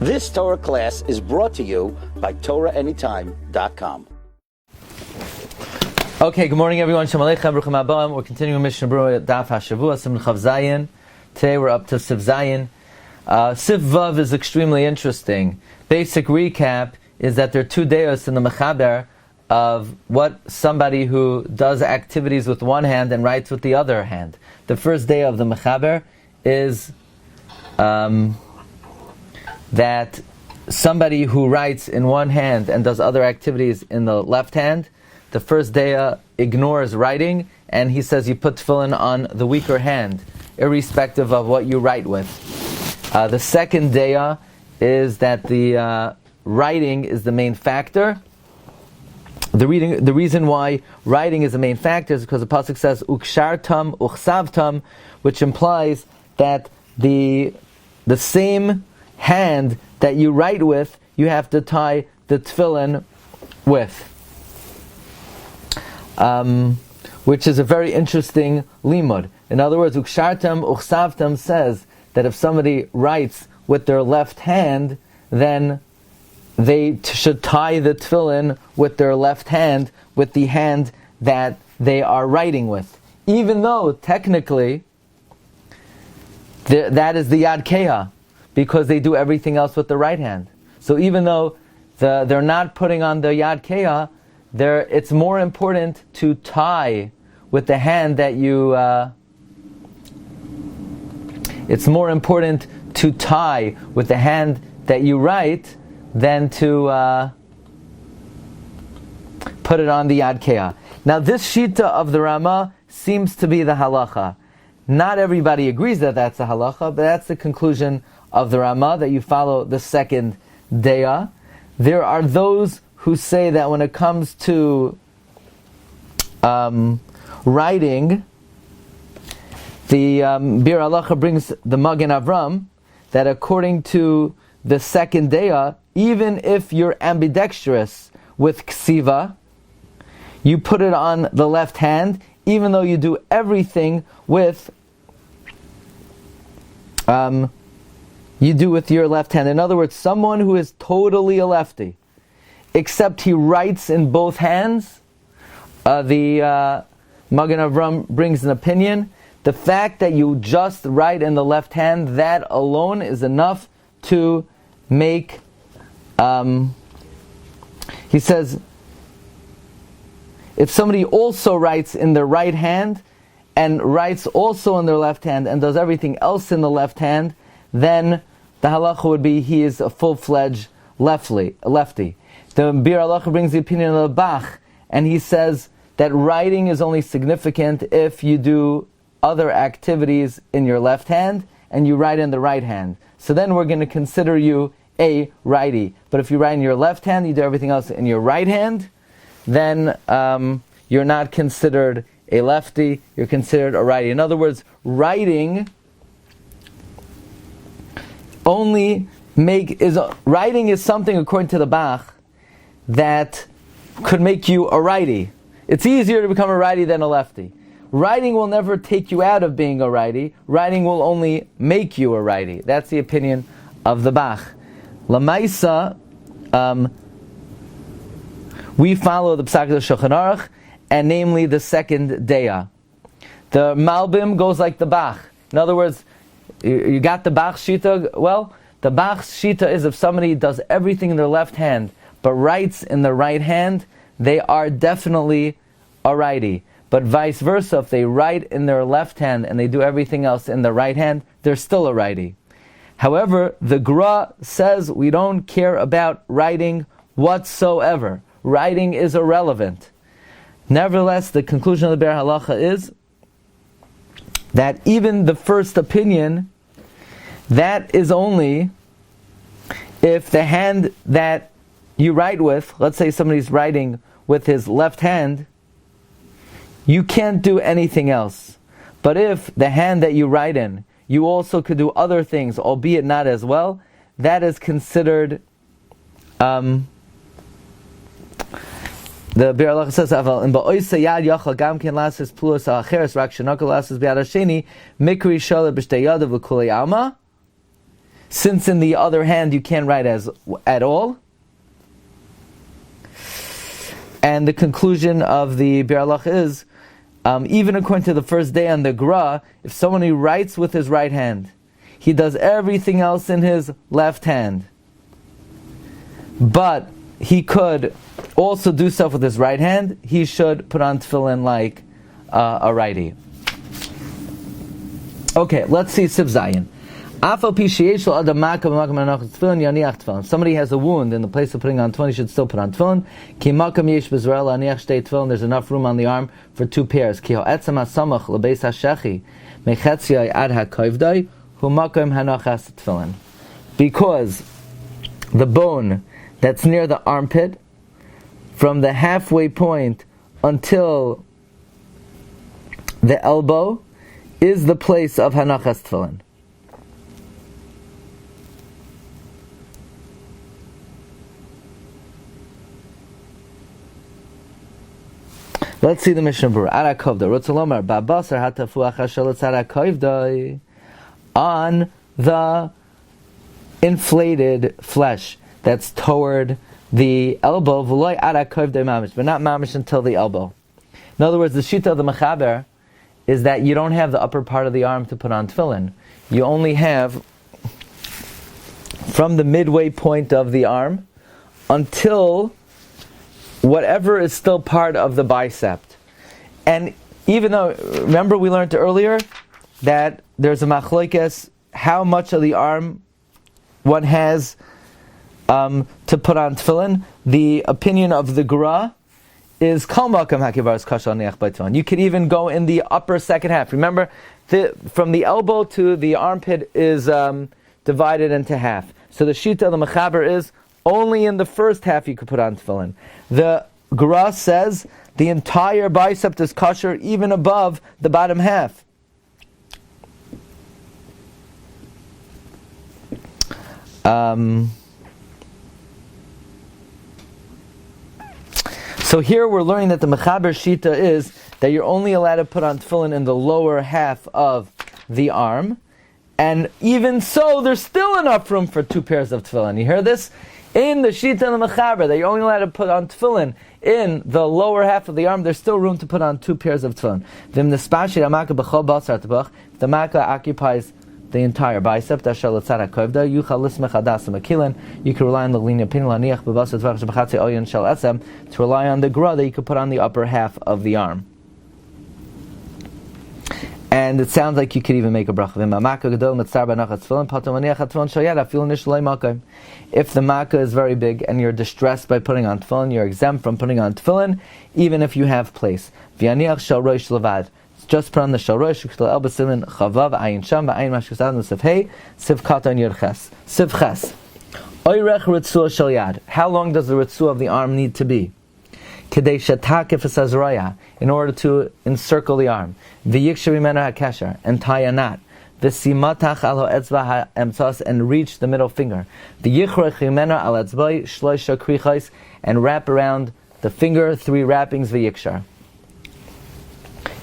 This Torah class is brought to you by TorahAnytime.com. Okay, good morning everyone. Shalom Aleichem, Bruchim Abam. We're continuing Mishna Berura Daf Hashavua, Siman Chav Zayin. Today we're up to Seif Zayin. Seif Vav is extremely interesting. Basic recap is that there are two deos in the Mechaber of what somebody who does activities with one hand and writes with the other hand. The first day of the Mechaber is that somebody who writes in one hand and does other activities in the left hand, the first day ignores writing, and he says you put tefillin on the weaker hand, irrespective of what you write with. The second day is that the writing is the main factor. The reason why writing is the main factor is because the pasuk says ukshartam uchsavtam, which implies that the same hand that you write with, you have to tie the tefillin with. Which is a very interesting limud. In other words, ukshartam uchsavtam says that if somebody writes with their left hand, then they should tie the tefillin with their left hand, with the hand that they are writing with. Even though, technically, that is the yad keah, because they do everything else with the right hand. So even though they're not putting on the yad keah, it's more important to tie with the hand that you... it's more important to tie with the hand that you write than to put it on the yad keah. Now this shita of the Rama seems to be the halacha. Not everybody agrees that that's the halacha, but that's the conclusion of the Rama, that you follow the second deya. There are those who say that when it comes to writing, the Bir Halacha brings the Magen Avram, that according to the second deya, even if you're ambidextrous with ksiva, you put it on the left hand, even though you do everything with you do with your left hand. In other words, someone who is totally a lefty, except he writes in both hands, the Magen Avram brings an opinion. The fact that you just write in the left hand, that alone is enough to make, he says, if somebody also writes in their right hand and writes also in their left hand and does everything else in the left hand, then the halacha would be he is a full-fledged lefty. The Bir Halacha brings the opinion of the Bach, and he says that writing is only significant if you do other activities in your left hand and you write in the right hand. So then we're going to consider you a righty. But if you write in your left hand, you do everything else in your right hand, then you're not considered a lefty, you're considered a righty. In other words, writing is something, according to the Bach, that could make you a righty. It's easier to become a righty than a lefty. Writing will never take you out of being a righty. Writing will only make you a righty. That's the opinion of the Bach. Lamaisa, we follow the Psak of the Shulchan Aruch, and namely the second deya. The Malbim goes like the Bach. In other words, you got the Bach shita. Well, the Bach shita is if somebody does everything in their left hand but writes in the right hand, they are definitely a righty. But vice versa, if they write in their left hand and they do everything else in the right hand, they're still a righty. However, the Gra says we don't care about writing whatsoever. Writing is irrelevant. Nevertheless, the conclusion of the Bir Halacha is that even the first opinion, that is only if the hand that you write with, let's say somebody's writing with his left hand, you can't do anything else. But if the hand that you write in, you also could do other things, albeit not as well, that is considered The Bir Halacha says, "Aval in ba'oisa yad yachal gam ken lasis plus acheres rak shenakol lasis b'yad hasheni mikri shala b'shtei yadav l'kulei alma." since in the other hand you can't write at all. And the conclusion of the Biur Halacha is, even according to the first day on the Gra, if someone who writes with his right hand, he does everything else in his left hand, but he could also do stuff with his right hand, he should put on tefillin like a righty. Okay, let's see Siv Zayin. If somebody has a wound in the place of putting on tefillin, he should still put on tefillin. There's enough room on the arm for 2 pairs. Because the bone that's near the armpit, from the halfway point until the elbow, is the place of hanachas tefillin. Let's see the Mishna Berura. On the inflated flesh that's toward the elbow, but not mamish until the elbow. In other words, the shita of the mechaber is that you don't have the upper part of the arm to put on tefillin. You only have from the midway point of the arm until whatever is still part of the bicep. And even though, remember we learned earlier that there's a machlokes how much of the arm one has to put on tefillin, the opinion of the Gra is kol makam hakivaras kasha neach b'tefillin. You could even go in the upper second half. Remember, from the elbow to the armpit is divided into half. So the shita of the mechaber is only in the first half you could put on tefillin. The Gra says the entire bicep is kosher even above the bottom half. So here we're learning that the mechaber shita is that you're only allowed to put on tefillin in the lower half of the arm, and even so, there's still enough room for 2 pairs of tefillin. You hear this? In the shita and the mechaber, that you're only allowed to put on tefillin in the lower half of the arm, there's still room to put on 2 pairs of tefillin. If the makkah occupies the entire bicep, you can rely on the lenient opinion to rely on the gra that you could put on the upper half of the arm. And it sounds like you could even make a bracha. If the makkah is very big and you're distressed by putting on tefillin, you're exempt from putting on tefillin, even if you have place. Just put on the shalrosh, elba siman chavav ayin sham ayin mashkasad and siv hey siv katan yud ches siv ches oirech Retzuah shel yad. How long does the Retzuah of the arm need to be? Kedei shetakif esazroya, in order to encircle the arm. V'yikshav imenu hakesher, and tie a knot. V'simatach al ha'etzba ha'emtzas, and reach the middle finger. V'yichrech imenu al etzbai shloisha krichais, and wrap around the finger 3 wrappings v'yikshar.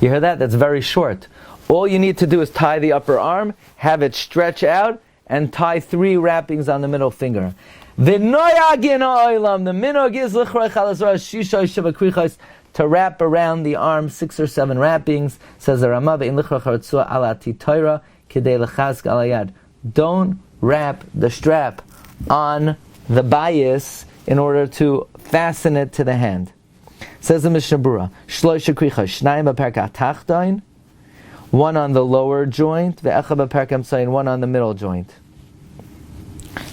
You hear that? That's very short. All you need to do is tie the upper arm, have it stretch out, and tie 3 wrappings on the middle finger. The minog is to wrap around the arm 6 or 7 wrappings. Says the Rama, don't wrap the strap on the bias in order to fasten it to the hand. Says the Mishna Berura, shloisha krichos, shnayim b'perka tachton, 1 on the lower joint, ve'echa b'perka emtzayin, 1 on the middle joint.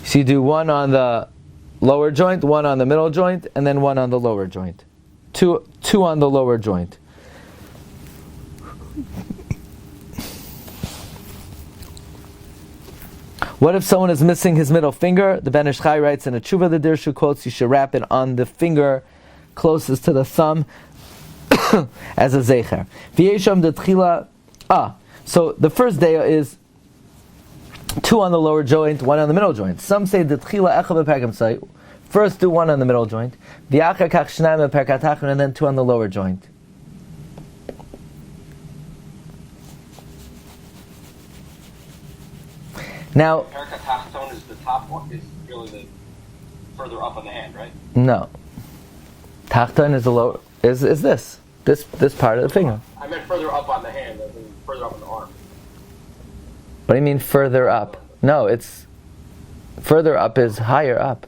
So you do 1 on the lower joint, 1 on the middle joint, and then 1 on the lower joint. Two on the lower joint. What if someone is missing his middle finger? The Ben Ish Chai writes in a tshuva, the Dirshu quotes, you should wrap it on the finger closest to the thumb as a zecher. So the first day is 2 on the lower joint, 1 on the middle joint. Some say the tchila echa b'perka emtzai. First do 1 on the middle joint, v'achar kach shnayim b'perka tachton, and then 2 on the lower joint. Now, Perka tachton top one is really the further up on the hand, right? No. Tachton is the lower. Is this part of the finger? I meant further up on the hand, as in further up on the arm. What do you mean further up? No, it's further up is higher up.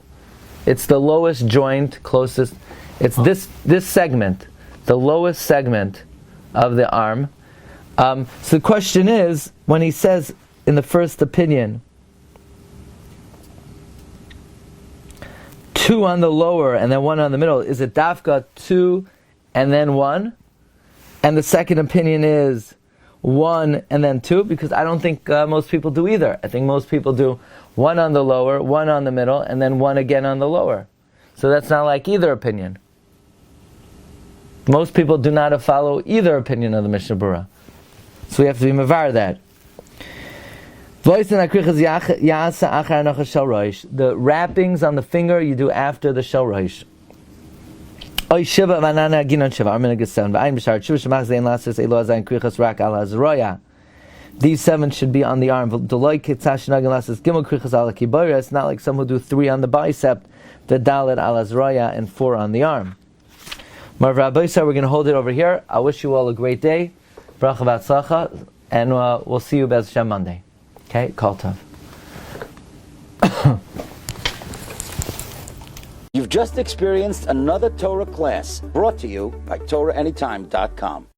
It's the lowest joint closest. It's this segment, the lowest segment of the arm. So the question is, when he says in the first opinion, 2 on the lower and then 1 on the middle, is it dafka 2 and then 1? And the second opinion is 1 and then 2? Because I don't think most people do either. I think most people do 1 on the lower, 1 on the middle, and then 1 again on the lower. So that's not like either opinion. Most people do not follow either opinion of the Mishna Berura. So we have to be mavar that. The wrappings on the finger you do after the shel rosh. These 7 should be on the arm. It's not like some who do 3 on the bicep, the dalet al azroya, and 4 on the arm. Rabbi said we're going to hold it over here. I wish you all a great day. Bracha v'atzlacha, and we'll see you Be'ez Hashem Monday. Okay, Kol Tov. You've just experienced another Torah class brought to you by TorahAnytime.com.